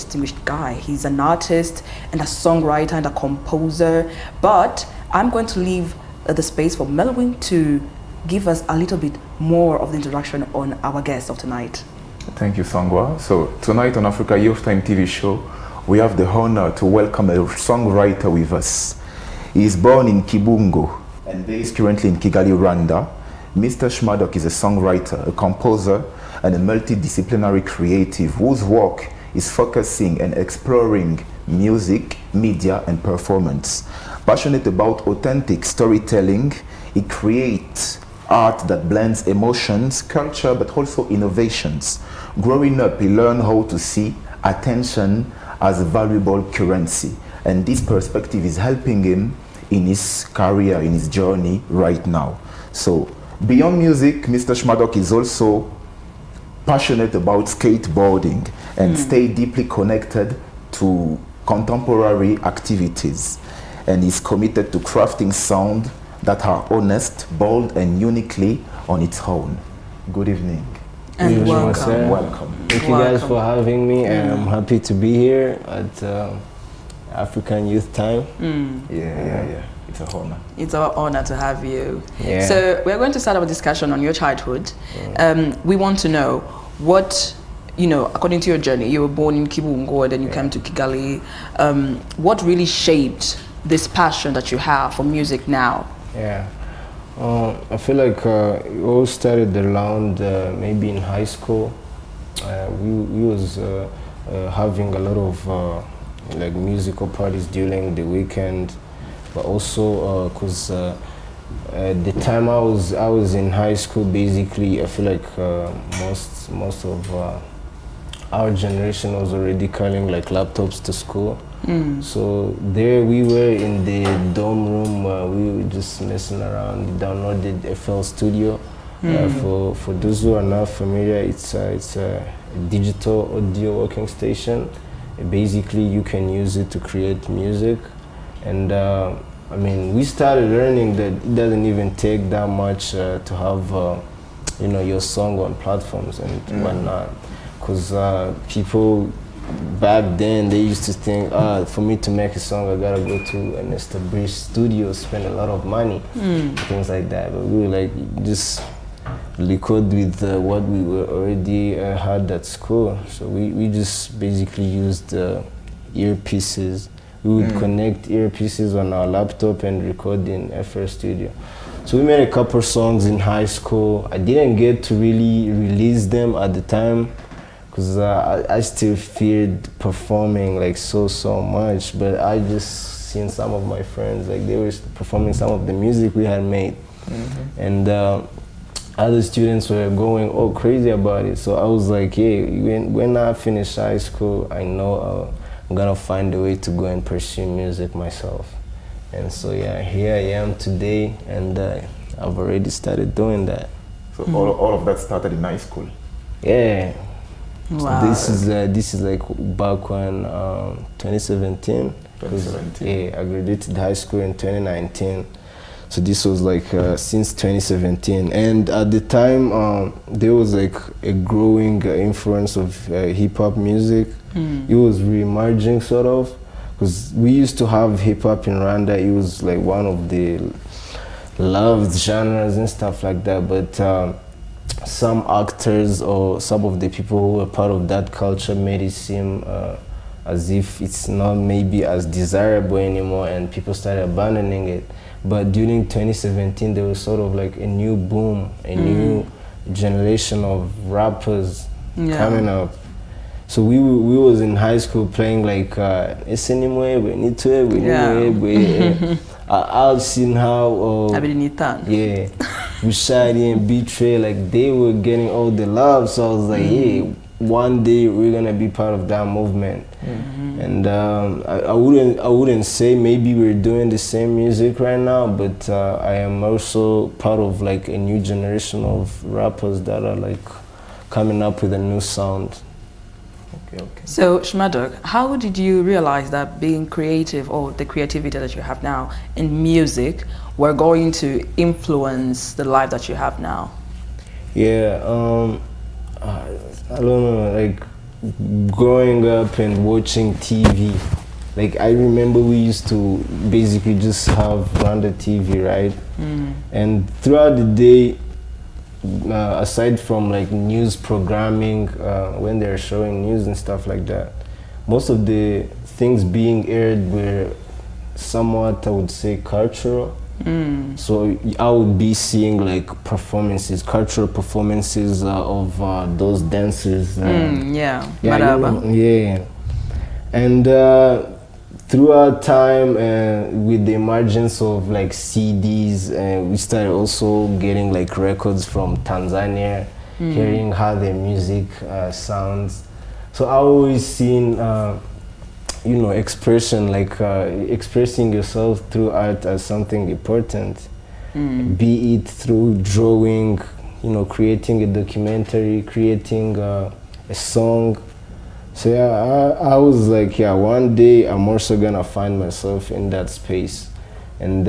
distinguished guy. He's an artist and a songwriter and a composer. But I'm going to leave the space for Melwin to give us a little bit more of the introduction on our guest of tonight. Thank you, Sangwa. So tonight on Africa Youth Time TV show, we have the honor to welcome a songwriter with us. He is born in Kibungo and based currently in Kigali, Rwanda. Mr. Shmadok is a songwriter, a composer, and a multidisciplinary creative whose work is focusing and exploring music, media, and performance. Passionate about authentic storytelling, he creates art that blends emotions, culture, but also innovations. Growing up, he learned how to see attention as a valuable currency. And this perspective is helping him in his career, in his journey right now. So, beyond music, Mr. Shmadok is also passionate about skateboarding and stay deeply connected to contemporary activities. And is committed to crafting sound that are honest, bold, and uniquely on its own. Good evening. And welcome. Welcome. Thank you guys for having me, and I'm happy to be here at African Youth Time. Yeah. It's a honor. It's our honor to have you. Yeah. So we're going to start our discussion on your childhood. We want to know what, according to your journey, you were born in Kibungo and then you came to Kigali. What really shaped this passion that you have for music now? Yeah. I feel like it all started around maybe in high school. We was having a lot of like musical parties during the weekend, but also because at the time I was in high school, basically I feel like most of our generation was already carrying like laptops to school. So there we were in the dorm room, we were just messing around. We downloaded FL Studio. For those who are not familiar, it's a digital audio working station. Basically, you can use it to create music. And I mean, we started learning that it doesn't even take that much to have your song on platforms and whatnot. Because people back then, they used to think, for me to make a song, I gotta go to an established studio, spend a lot of money, things like that. But we were like, just record with what we were already had at school. So we just basically used earpieces. We would connect earpieces on our laptop and record in FL Studio. So we made a couple songs in high school. I didn't get to really release them at the time, because I still feared performing like so much, but I just seen some of my friends, like they were performing some of the music we had made. And other students were going all crazy about it. So I was like, hey, when I finish high school, I know I'm gonna find a way to go and pursue music myself. And so yeah, here I am today, and I've already started doing that. So all of that started in high school? Yeah. Wow. This is like back when 2017. 2017. Yeah, I graduated high school in 2019. So this was like since 2017. And at the time, there was like a growing influence of hip hop music. It was re-emerging sort of, because we used to have hip hop in Rwanda. It was like one of the loved genres and stuff like that. But some actors or some of the people who were part of that culture made it seem as if it's not maybe as desirable anymore, and people started abandoning it. But during 2017, there was sort of like a new boom, a new generation of rappers coming up. So we was in high school playing like Esenimwe, I've seen how Bushari and Betray, like they were getting all the love. So I was like, hey, one day we're gonna be part of that movement. And I wouldn't say maybe we're doing the same music right now, but I am also part of like a new generation of rappers that are like coming up with a new sound. Okay. So Shmadok, how did you realize that being creative, or the creativity that you have now in music, were going to influence the life that you have now? Yeah, I don't know, like growing up and watching TV. Like I remember we used to basically just have random TV, right? And throughout the day, aside from like news programming, when they're showing news and stuff like that, most of the things being aired were somewhat, I would say, cultural. So I would be seeing like performances, cultural performances of those dancers. Yeah, Yeah, Maraba. yeah. And throughout time, with the emergence of like CDs, we started also getting like records from Tanzania, hearing how their music sounds. So I always seen, you know, expression, like expressing yourself through art as something important. Be it through drawing, you know, creating a documentary, creating a song. So yeah, I was like, yeah, one day I'm also gonna find myself in that space. And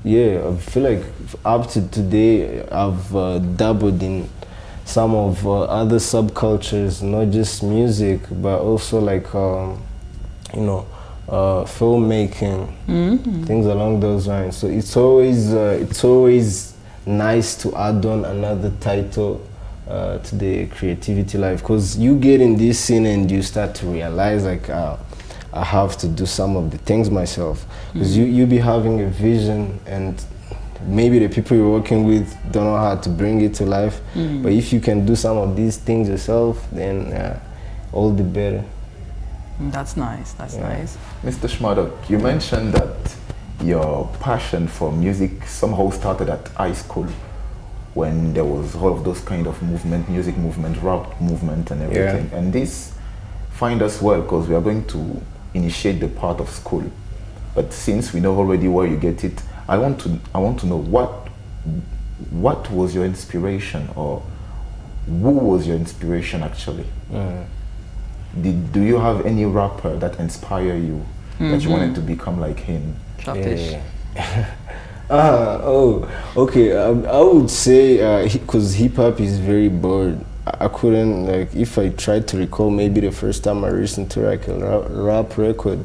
yeah, I feel like up to today, I've dabbled in some of other subcultures, not just music, but also like, you know, filmmaking, things along those lines. So it's always nice to add on another title to the creativity life, because you get in this scene and you start to realize like I have to do some of the things myself, because you be having a vision and maybe the people you're working with don't know how to bring it to life, but if you can do some of these things yourself, then all the better. That's nice. That's nice. Mr. Shmadok, you mentioned that your passion for music somehow started at high school, when there was all of those kind of movement, music movement, rap movement and everything. And this find us well, because we are going to initiate the part of school. But since we know already where you get it, I want to know what was your inspiration, or who was your inspiration actually? Do you have any rapper that inspire you, that you wanted to become like him? Trapish. Oh, okay. I would say because hip hop is very broad. I couldn't, like, if I tried to recall, maybe the first time I listened to like a rap record,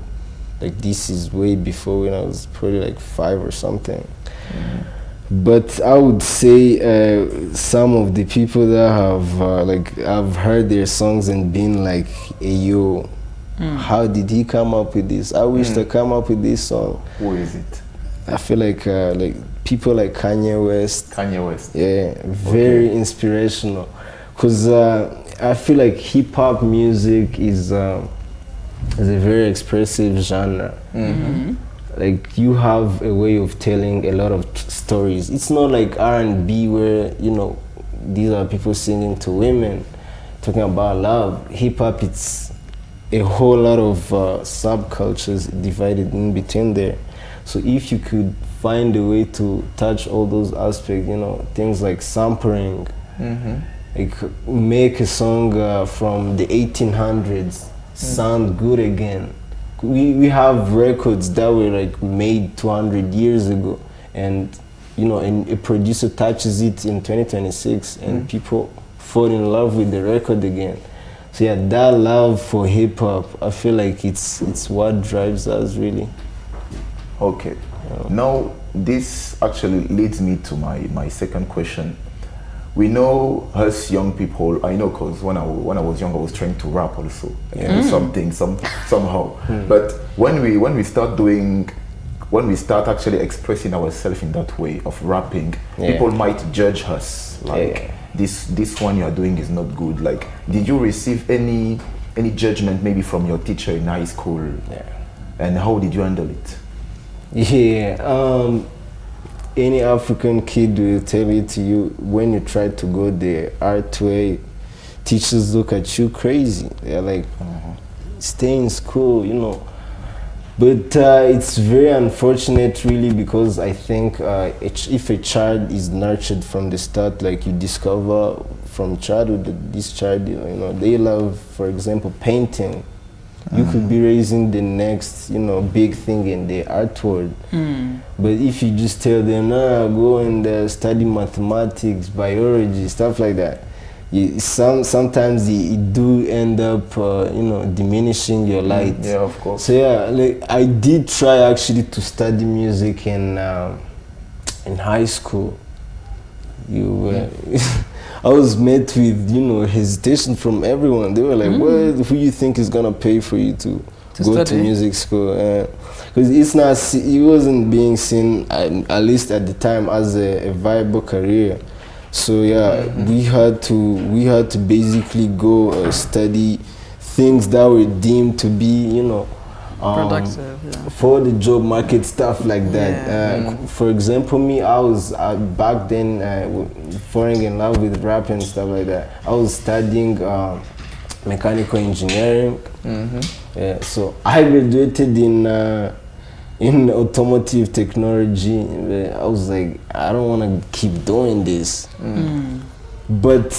like this is way before, when I was probably like 5 or something. But I would say some of the people that have like I've heard their songs and been like, hey, yo, how did he come up with this? I wish to come up with this song. Who is it? I feel like people like Kanye West. Kanye West. Yeah, very inspirational. Because I feel like hip hop music is a very expressive genre. Like you have a way of telling a lot of stories. It's not like R&B where, you know, these are people singing to women, talking about love. Hip hop, it's a whole lot of subcultures divided in between there. So if you could find a way to touch all those aspects, you know, things like sampling, like make a song from the 1800s sound good again. We have records that were like made 200 years ago, and you know, and a producer touches it in 2026 and people fall in love with the record again. So yeah, that love for hip hop, I feel like it's what drives us really. Okay. Now this actually leads me to my second question. We know us young people, I know, because when I was young I was trying to rap also, something somehow. But when we start actually expressing ourselves in that way of rapping, people might judge us like this one you are doing is not good. Like, did you receive any judgment maybe from your teacher in high school? And how did you handle it? Any African kid will tell it to you, when you try to go the art way, teachers look at you crazy. They're like, stay in school, you know. But it's very unfortunate really, because I think if a child is nurtured from the start, like you discover from childhood that this child, you know, they love, for example, painting. You could be raising the next, you know, big thing in the art world. But if you just tell them, go and study mathematics, biology, stuff like that, sometimes it do end up diminishing your light. Yeah, of course. So yeah, like I did try actually to study music in high school. I was met with hesitation from everyone. They were like, "What? Who you think is gonna pay for you to go study? to music school?" Because it wasn't being seen, at least at the time, as a viable career. So yeah, we had to basically go study things that were deemed to be Productive, yeah. for the job market, stuff like that. Yeah. For example, me, I was back then falling in love with rap and stuff like that. I was studying mechanical engineering. Yeah, so I graduated in automotive technology. I was like, I don't want to keep doing this. But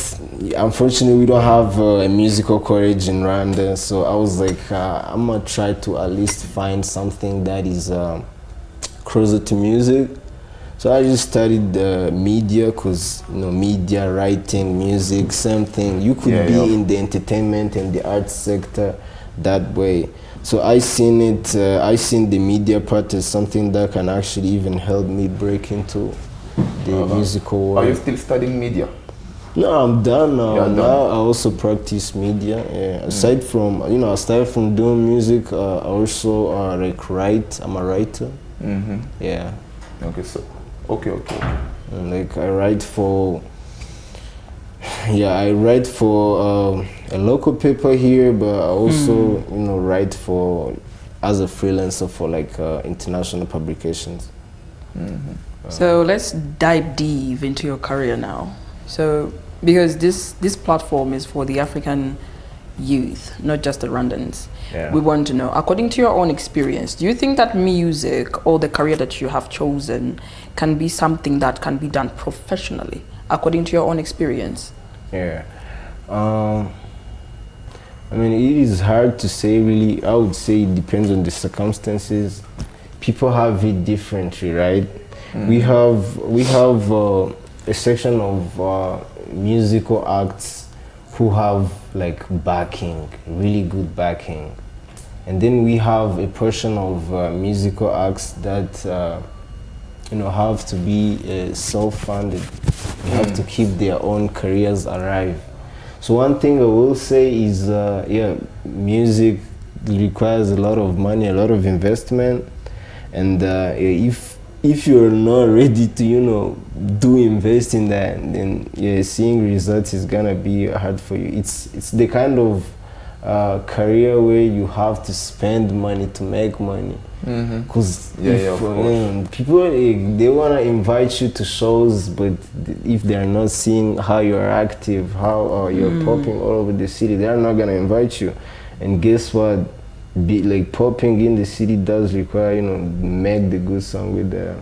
unfortunately, we don't have a musical college in Rwanda, so I was like, I'm gonna try to at least find something that is closer to music. So I just studied media, because media, writing, music, same thing. You could be in the entertainment and the arts sector that way. So I seen the media part as something that can actually even help me break into the musical world. Are you still studying media? No, I'm done now. You're done. Now I also practice media. Yeah. Aside from aside from doing music, I also write. I'm a writer. Yeah. Okay, so okay. And like I write for a local paper here, but I also write as a freelancer for like international publications. So let's dive deep into your career now. So because this platform is for the African youth, not just the Rwandans. Yeah. We want to know, according to your own experience, do you think that music or the career that you have chosen can be something that can be done professionally, according to your own experience? Yeah. I mean, it is hard to say really. I would say it depends on the circumstances. People have it differently, right? We have a section of musical acts who have like backing, really good backing. And then we have a portion of musical acts that have to be self-funded. They have to keep their own careers alive. So one thing I will say is, music requires a lot of money, a lot of investment, and if you're not ready to invest in that, then seeing results is gonna be hard for you. It's the kind of career where you have to spend money to make money. Because people they want to invite you to shows, but if they're not seeing how you're active, how you're popping all over the city, they're not gonna invite you. And guess what? Popping in the city does require make the good song with the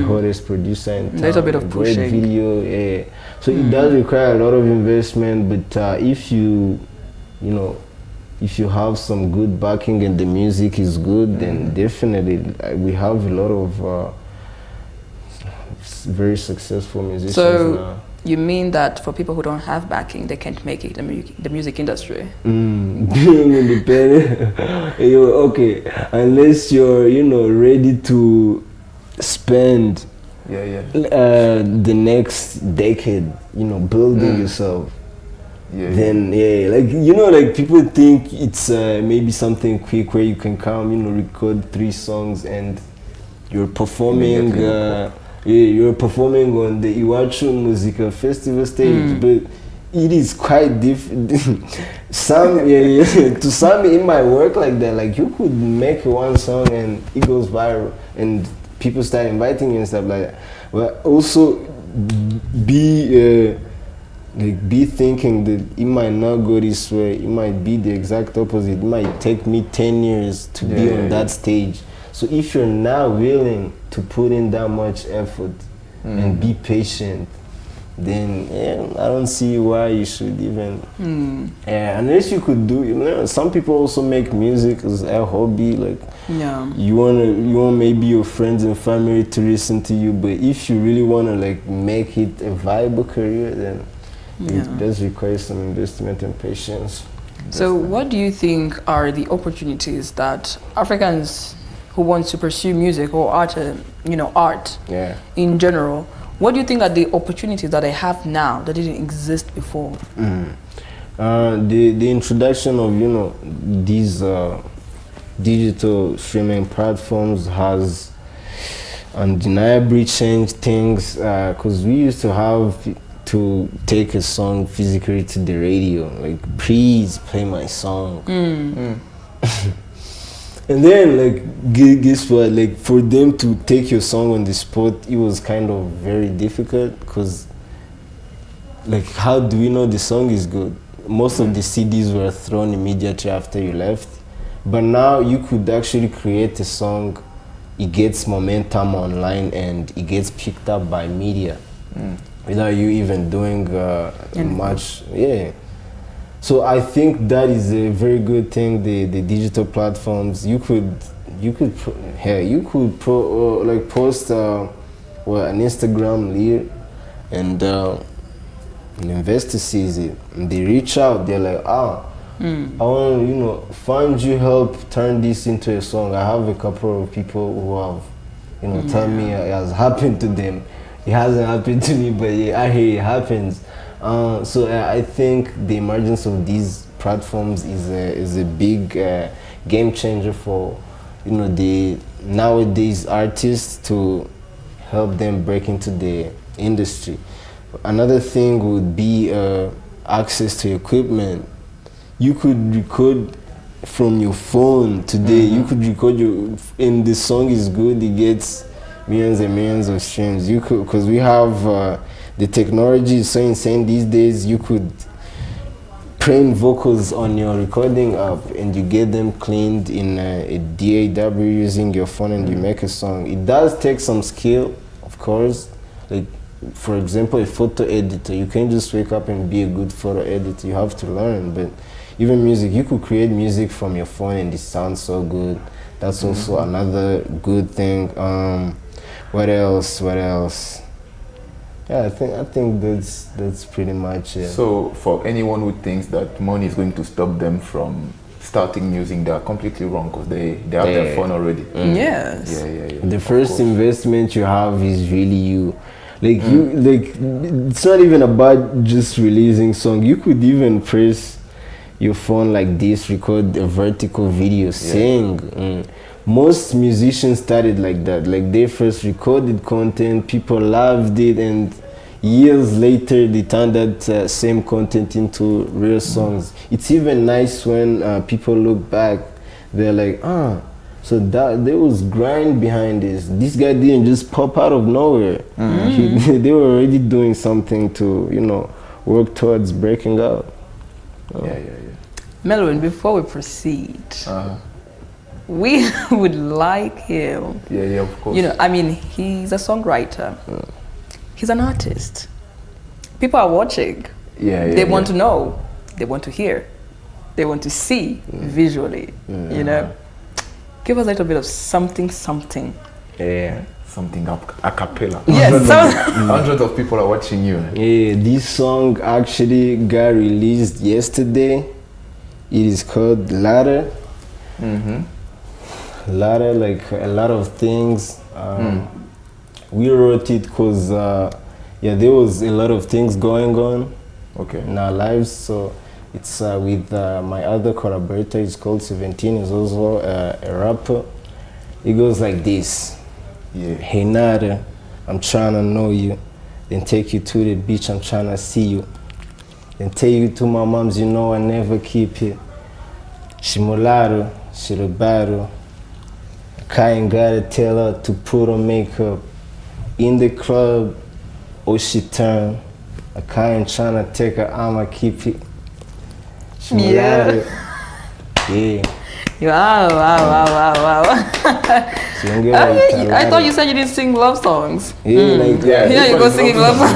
hottest producer in town. There's a bit of great pushing. video, so it does require a lot of investment. But if you have some good backing and the music is good, then definitely we have a lot of very successful musicians So now. you mean that for people who don't have backing, they can't make it in the music industry? Being independent, okay, unless you're ready to spend the next decade building yourself. Then people think it's maybe something quick where you can come record 3 songs and you're performing you're performing on the Iwachu Musical Festival stage, but it is quite different. To some it might work like that. Like you could make one song and it goes viral and people start inviting you and stuff like that. But also be thinking that it might not go this way. It might be the exact opposite. It might take me 10 years to be on that stage. So if you're not willing to put in that much effort and be patient, then I don't see why you should even. Unless you could do, some people also make music as a hobby. Like you want maybe your friends and family to listen to you, but if you really want to make it a viable career, then It does require some investment and patience. So, what do you think are the opportunities that Africans who want to pursue music or art, art Yeah. in general, what do you think are the opportunities that they have now that didn't exist before? The introduction of these digital streaming platforms has undeniably changed things, because we used to have to take a song physically to the radio, like, please play my song. And then, like, guess what, like, for them to take your song on the spot, it was kind of very difficult, because, like, how do we know the song is good? Most of the CDs were thrown immediately after you left, but now you could actually create a song, it gets momentum online, and it gets picked up by media without you even doing much. Yeah. So I think that is a very good thing. The digital platforms, you could post an Instagram reel, and an investor sees it, and they reach out. They're like, I want to find you help turn this into a song. I have a couple of people who have tell me it has happened to them. It hasn't happened to me, but yeah, I hear it happens. So I think the emergence of these platforms is a big game changer for the nowadays artists, to help them break into the industry. Another thing would be access to equipment. You could record from your phone today. You could record and the song is good. It gets millions and millions of streams. You could, because we have the technology is so insane these days. You could train vocals on your recording app, and you get them cleaned in a DAW using your phone, and you make a song. It does take some skill, of course. Like, for example, a photo editor. You can't just wake up and be a good photo editor. You have to learn. But even music, you could create music from your phone, and it sounds so good. That's also another good thing. What else? Yeah, I think that's pretty much it. So for anyone who thinks that money is going to stop them from starting music, they are completely wrong, because they have their phone already. Yes. Yeah. The first investment you have is really you. Like it's not even about just releasing song. You could even press your phone like this, record a vertical video, sing. Most musicians started like that. Like, they first recorded content, people loved it, and years later they turned that same content into real songs. It's even nice when people look back, they're like, so that there was grind behind this. This guy didn't just pop out of nowhere. They were already doing something to, work towards breaking out. Yeah. Melvin, before we proceed, we would like him. Yeah, of course. He's a songwriter. He's an artist. People are watching. They want to know. They want to hear. They want to see visually. Give us a little bit of something. Yeah. Something a cappella. Yes. Hundreds of people are watching you. Yeah, this song actually got released yesterday. It is called Ladder. Ladder, like a lot of things. We wrote it because there was a lot of things going on in our lives. So it's with my other collaborator. He's called 17. He's also a rapper. It goes like this. Hey Nada, I'm trying to know you. Then take you to the beach, I'm trying to see you. Then take you to my mom's, I never keep it. She mulatto, she the battle. I ain't gotta tell her to put on makeup. In the club, she turn. I ain't trying to take her, I'ma keep it. She mulatto. Yeah. Wow. I thought you said you didn't sing love songs. Yeah, like that. Here you go singing love songs.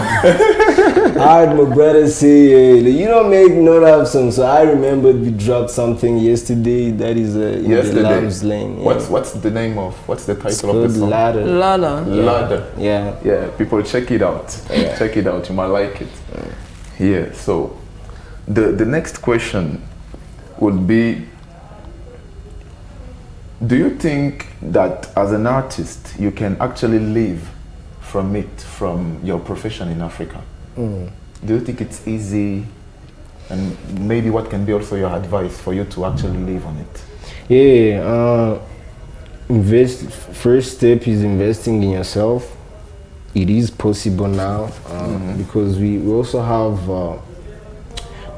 I heard my brother say, you don't make no love songs. So I remembered we dropped something yesterday that is in the love's lane. Yeah. What's the title of the song? Ladder. Ladder. Yeah. Yeah, people check it out. Check it out, you might like it. Yeah, so the next question would be, do you think that as an artist you can actually live from it, from your profession in Africa? Do you think it's easy? And maybe what can be also your advice for you to actually live on it? Yeah, first step is investing in yourself. It is possible now because we also have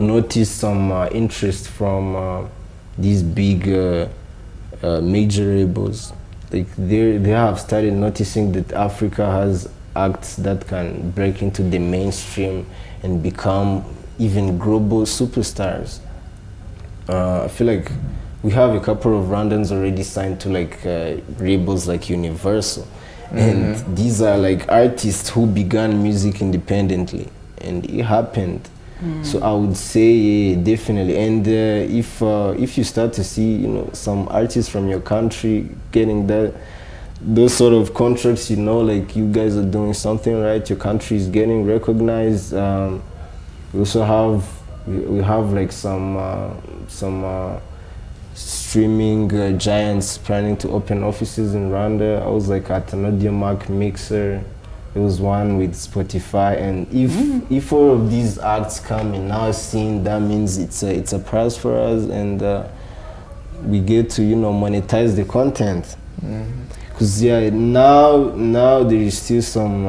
noticed some interest from these big major labels. Like they have started noticing that Africa has acts that can break into the mainstream and become even global superstars. I feel like we have a couple of Rwandans already signed to like labels like Universal. And these are like artists who began music independently, and it happened. So I would say yeah, definitely. And if you start to see some artists from your country getting those sort of contracts, like you guys are doing something right, your country is getting recognized. We also have like some streaming giants planning to open offices in Rwanda. I was like at an Audiomack Mixer. There was one with Spotify, and if all of these acts come in our scene, that means it's a prize for us, and we get to monetize the content. Because now there is still some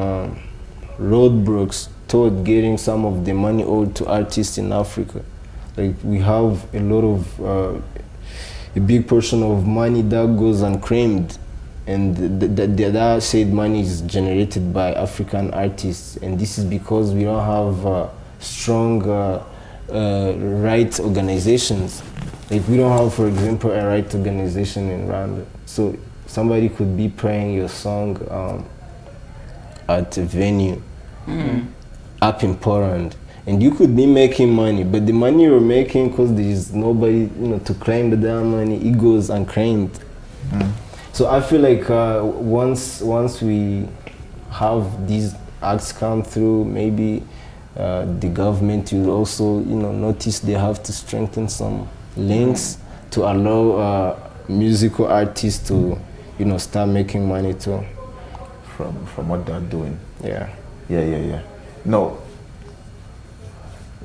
roadblocks toward getting some of the money owed to artists in Africa. Like we have a lot of a big portion of money that goes unclaimed, and that said money is generated by African artists, and this is because we don't have strong rights organizations. Like we don't have, for example, a rights organization in Rwanda. So somebody could be playing your song at a venue up in Poland, and you could be making money, but the money you're making, because there is nobody to claim that money, it goes unclaimed. So I feel like once we have these acts come through, maybe the government will also notice they have to strengthen some links to allow musical artists to start making money too From what they're doing. Yeah.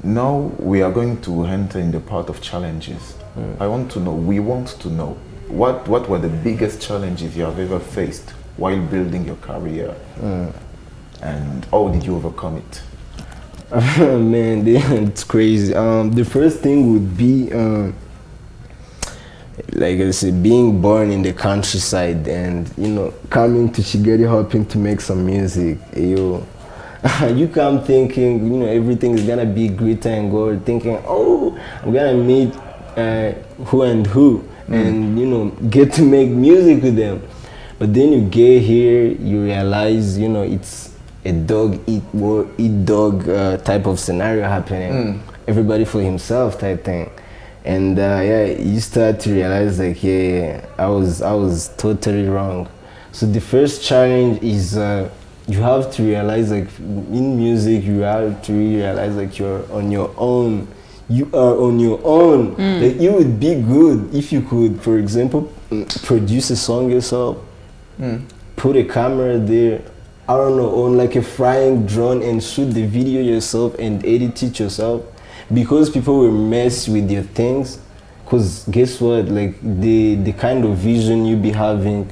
Now we are going to enter in the part of challenges. We want to know what were the biggest challenges you have ever faced while building your career, and how did you overcome it? Man, it's crazy. The first thing would be like I said, being born in the countryside and coming to Kigali hoping to make some music. You come thinking everything is gonna be glitter and gold, thinking, oh, I'm gonna meet who and who and get to make music with them. But then you get here, you realize it's a dog eat dog type of scenario happening. Everybody for himself type thing. And you start to realize like, I was totally wrong. So the first challenge is you have to realize like in music, you have to realize like you're on your own. You are on your own. Like it would be good if you could, for example, produce a song yourself, put a camera there, I don't know, on like a flying drone and shoot the video yourself and edit it yourself. Because people will mess with your things, because guess what, like the kind of vision you be having,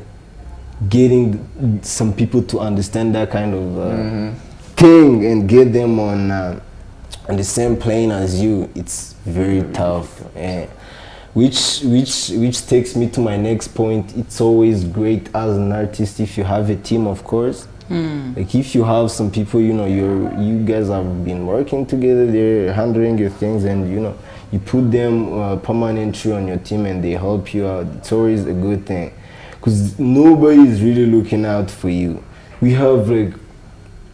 getting some people to understand that kind of thing and get them on the same plane as you, it's very tough. Which takes me to my next point. It's always great as an artist if you have a team, of course. Like if you have some people, you guys have been working together, they're handling your things, and you put them permanently on your team and they help you out. It's always a good thing, because nobody is really looking out for you. We have like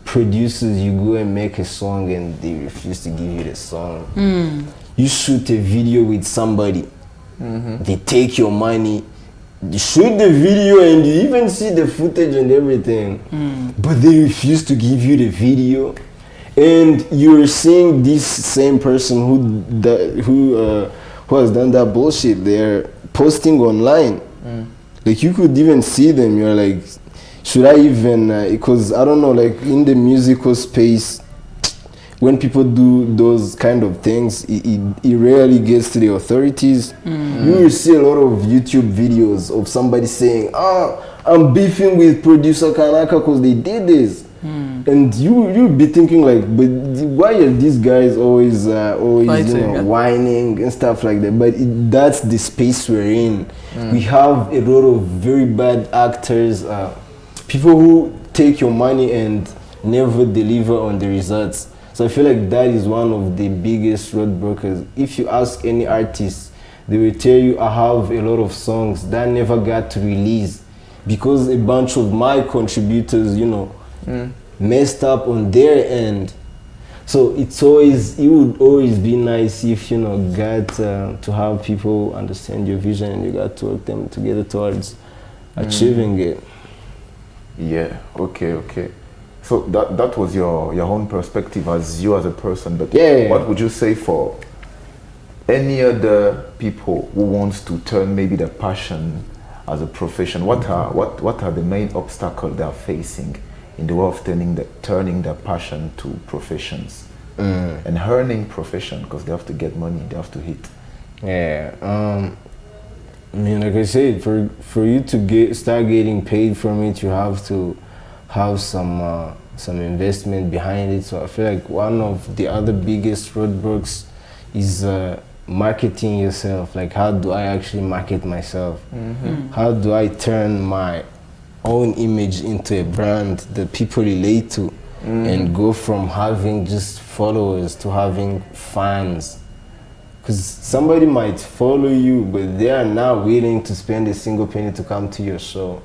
producers, you go and make a song and they refuse to give you the song. You shoot a video with somebody, they take your money, you shoot the video and you even see the footage and everything, but they refuse to give you the video. and you're seeing this same person who has done that bullshit. They're posting online. Like you could even see them. You're like, should I even? Because I don't know. Like in the musical space, when people do those kind of things, it rarely gets to the authorities. You will see a lot of YouTube videos of somebody saying, I'm beefing with producer Kanaka because they did this. And you'll be thinking like, but why are these guys always Fighting, whining and stuff like that? But that's the space we're in. We have a lot of very bad actors, people who take your money and never deliver on the results. So I feel like that is one of the biggest roadblockers. If you ask any artist, they will tell you I have a lot of songs that never got to release because a bunch of my contributors, messed up on their end. So it would always be nice if got to have people understand your vision and you got to work them together towards achieving it. Yeah. Okay. So that was your own perspective as you as a person, but what would you say for any other people who wants to turn maybe their passion as a profession? What are the main obstacles they are facing in the way of turning their passion to professions and earning profession, because they have to get money, they have to hit. I mean, like I said, for you to start getting paid from it, you have to have some investment behind it. So I feel like one of the other biggest roadblocks is marketing yourself. Like, how do I actually market myself? How do I turn my own image into a brand that people relate to and go from having just followers to having fans? Because somebody might follow you, but they are not willing to spend a single penny to come to your show.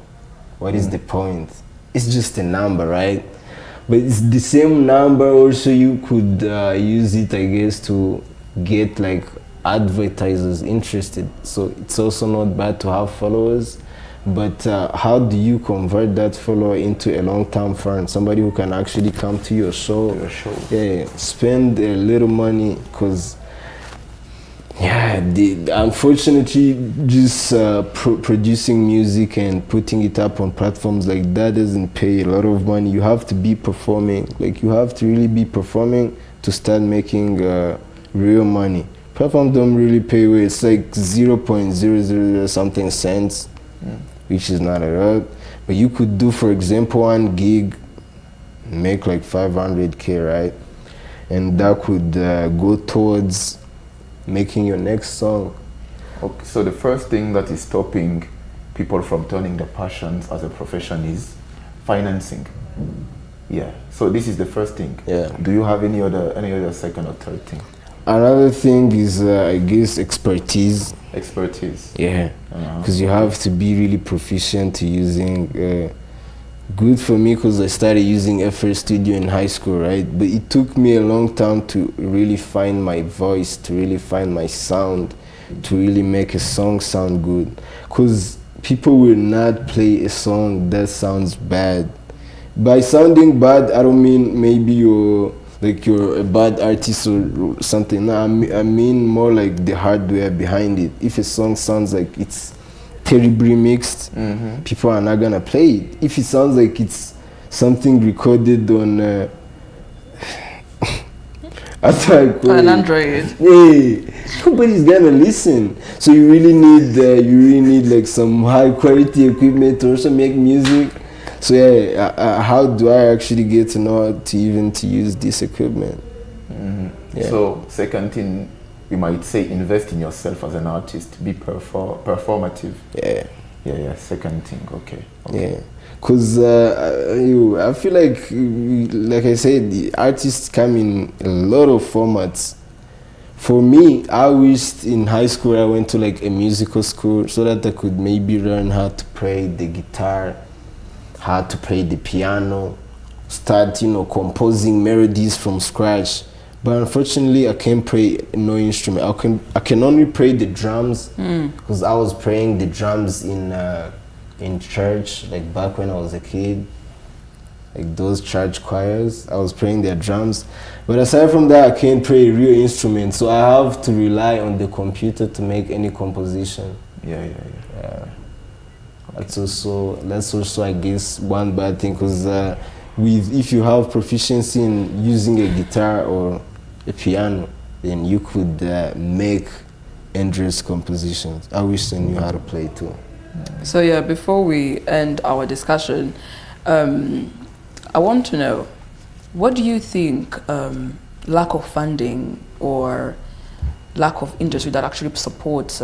What is the point? It's just a number, right? But it's the same number also you could use it, I guess, to get like advertisers interested. So it's also not bad to have followers, but how do you convert that follower into a long-term fan, somebody who can actually come to your show? Spend a little money, because unfortunately, just producing music and putting it up on platforms like that doesn't pay a lot of money. You have to be performing. Like, you have to really be performing to start making real money. Platforms don't really pay well. It's like 0.000 something cents, which is not a lot. But you could do, for example, one gig, make like 500K, right? And that could go towards making your next song. Okay, so the first thing that is stopping people from turning their passions as a profession is financing. Yeah. So this is the first thing. Yeah. Do you have any other second or third thing? Another thing is, I guess, expertise. Expertise. Yeah. Because you have to be really proficient to using. Good for me because I started using FL Studio in high school, right? But it took me a long time to really find my voice, to really find my sound, to really make a song sound good. Because people will not play a song that sounds bad. By sounding bad, I don't mean maybe you're a bad artist or something. No, I mean more like the hardware behind it. If a song sounds like it's terribly mixed, people are not gonna play it. If it sounds like it's something recorded on an Android, nobody's gonna listen. So you really need like some high quality equipment to also make music. So how do I actually get to know how to use this equipment? So second thing, we might say, invest in yourself as an artist. Be performative. Yeah. Second thing. Okay. Yeah. Because I feel like I said, the artists come in a lot of formats. For me, I wished in high school I went to like a musical school so that I could maybe learn how to play the guitar, how to play the piano, start composing melodies from scratch. But unfortunately, I can't play no instrument. I can only play the drums because I was playing the drums in church, like back when I was a kid. like those church choirs. I was playing their drums, but aside from that, I can't play a real instrument, so I have to rely on the computer to make any composition. Yeah. That's also I guess one bad thing, because if you have proficiency in using a guitar or a piano, then you could make endless compositions. I wish I knew how to play too. So yeah, before we end our discussion, I want to know, what do you think lack of funding or lack of industry that actually supports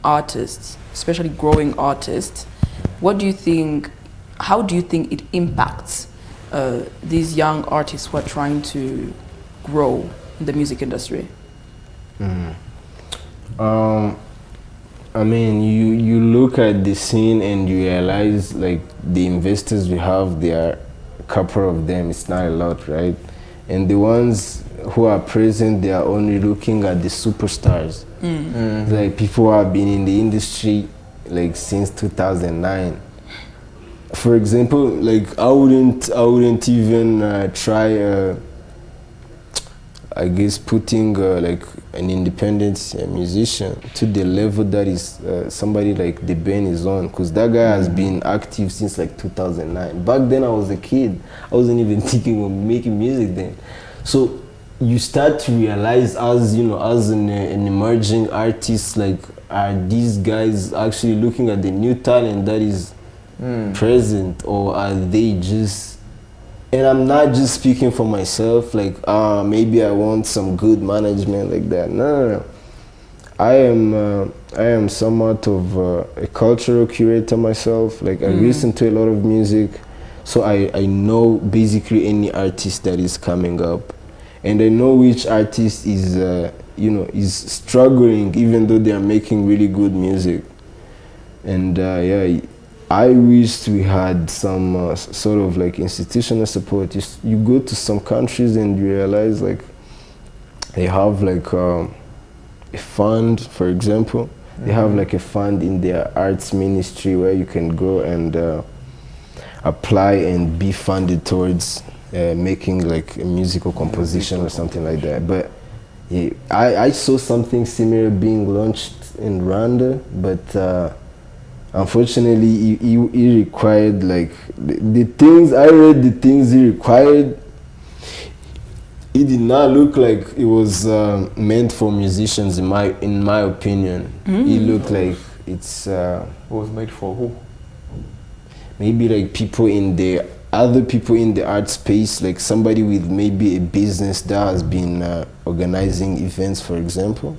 artists, especially growing artists, what do you think, how do you think it impacts these young artists who are trying to grow in the music industry? I mean, you look at the scene and you realize, like, the investors we have, there are a couple of them, it's not a lot, right? And the ones who are present, they are only looking at the superstars. Like people who have been in the industry like since 2009. For example, like I wouldn't even try I guess putting like an independent musician to the level that is somebody like The Ben is on, because that guy has been active since like 2009. Back then I was a kid, I wasn't even thinking of making music then. So you start to realize, as you know, as an emerging artist, like, are these guys actually looking at the new talent that is present, or are they just, and I'm not just speaking for myself, like, maybe I want some good management like that. No. I am somewhat of a cultural curator myself. Like, I listen to a lot of music, so I know basically any artist that is coming up, and I know which artist is is struggling even though they are making really good music. And yeah, I wish we had some sort of like institutional support. You go to some countries and you realize like they have like a fund, for example. They have like a fund in their arts ministry where you can go and apply and be funded towards making like a musical composition or something like that. But yeah, I saw something similar being launched in Rwanda, but unfortunately it required like the things I read, the things it required, it did not look like it was meant for musicians in my opinion. It looked like it's was made for who? Maybe like other people in the art space, like somebody with maybe a business that has been organizing events, for example.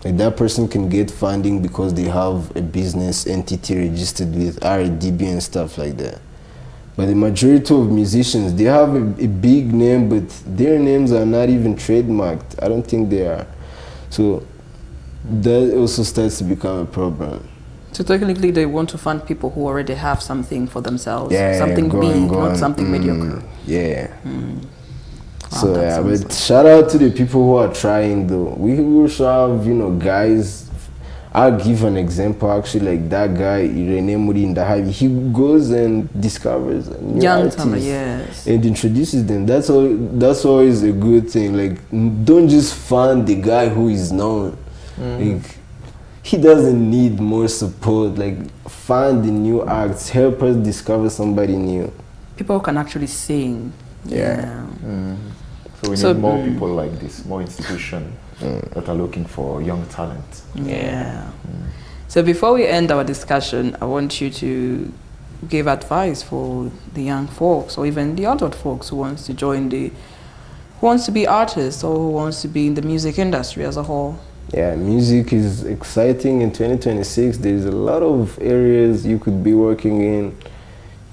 Like that person can get funding because they have a business entity registered with RDB and stuff like that. But the majority of musicians, they have a big name, but their names are not even trademarked. I don't think they are. So that also starts to become a problem. So technically they want to fund people who already have something for themselves, Yeah, something big, not something mediocre. Yeah. Wow, So that yeah, sounds but shout out to the people who are trying though. We also have, guys. I'll give an example actually, like that guy, Irene Murindahabi. He goes and discovers a new young artist talent, yes. and introduces them. That's always a good thing. Like, don't just fund the guy who is known. Like, he doesn't need more support. Like, find the new acts, help us discover somebody new. People who can actually sing. Yeah. So we need more people like this, more institutions that are looking for young talent. Yeah. So before we end our discussion, I want you to give advice for the young folks or even the adult folks who wants to who wants to be artists or who wants to be in the music industry as a whole. Yeah, music is exciting in 2026. There's a lot of areas you could be working in.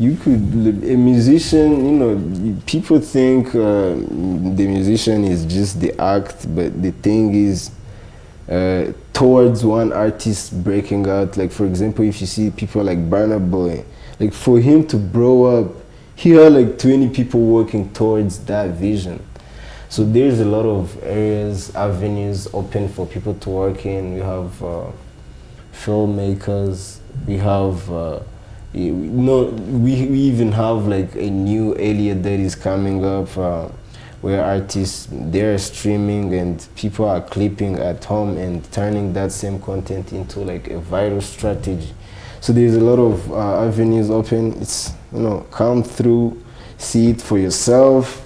A musician, people think the musician is just the act, but the thing is, towards one artist breaking out, like for example, if you see people like Burna Boy, like for him to blow up, he had like 20 people working towards that vision. So there's a lot of areas, avenues open for people to work in. We have filmmakers, we have we even have like a new Elliot that is coming up, where artists, they're streaming and people are clipping at home and turning that same content into like a viral strategy. So there's a lot of avenues open. It's, come through, see it for yourself.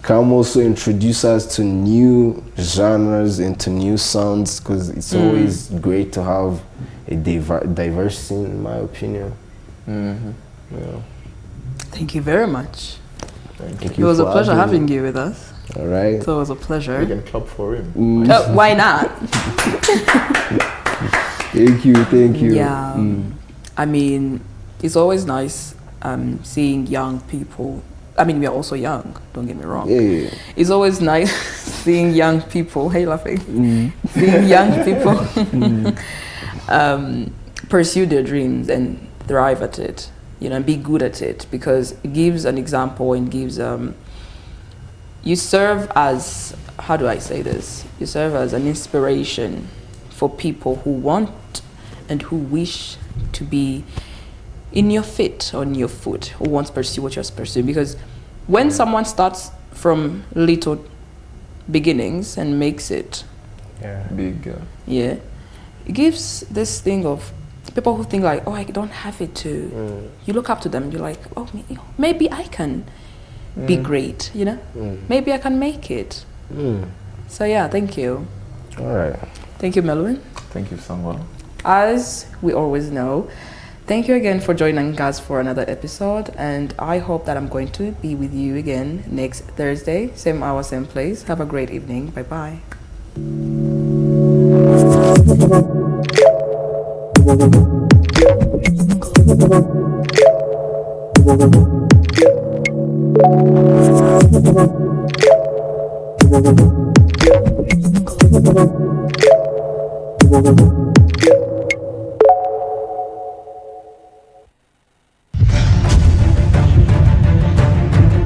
Come also introduce us to new genres and to new sounds, because it's always great to have a diversity, in my opinion. Yeah. Thank you very much. Thank It was a pleasure having you with us. All right. So it was a pleasure. We can clap for him. Why not? Thank you. Yeah. I mean, it's always nice seeing young people. I mean, we are also young, don't get me wrong. Yeah. It's always nice seeing young people, hey laughing, seeing young people pursue their dreams and thrive at it, and be good at it, because it gives an example and gives, you serve as, how do I say this? You serve as an inspiration for people who want and who wish to be in your fit, on your foot, who wants to pursue what you're pursuing. Because when someone starts from little beginnings and makes it Big. it gives this thing of people who think like, oh, I don't have it too. You look up to them, you're like, oh, maybe I can be great, maybe I can make it. So yeah, thank you. All right. Thank you, Melvin. Thank you, Sangwa. As we always know, thank you again for joining us for another episode, and I hope that I'm going to be with you again next Thursday, same hour, same place. Have a great evening. Bye-bye. Thank you.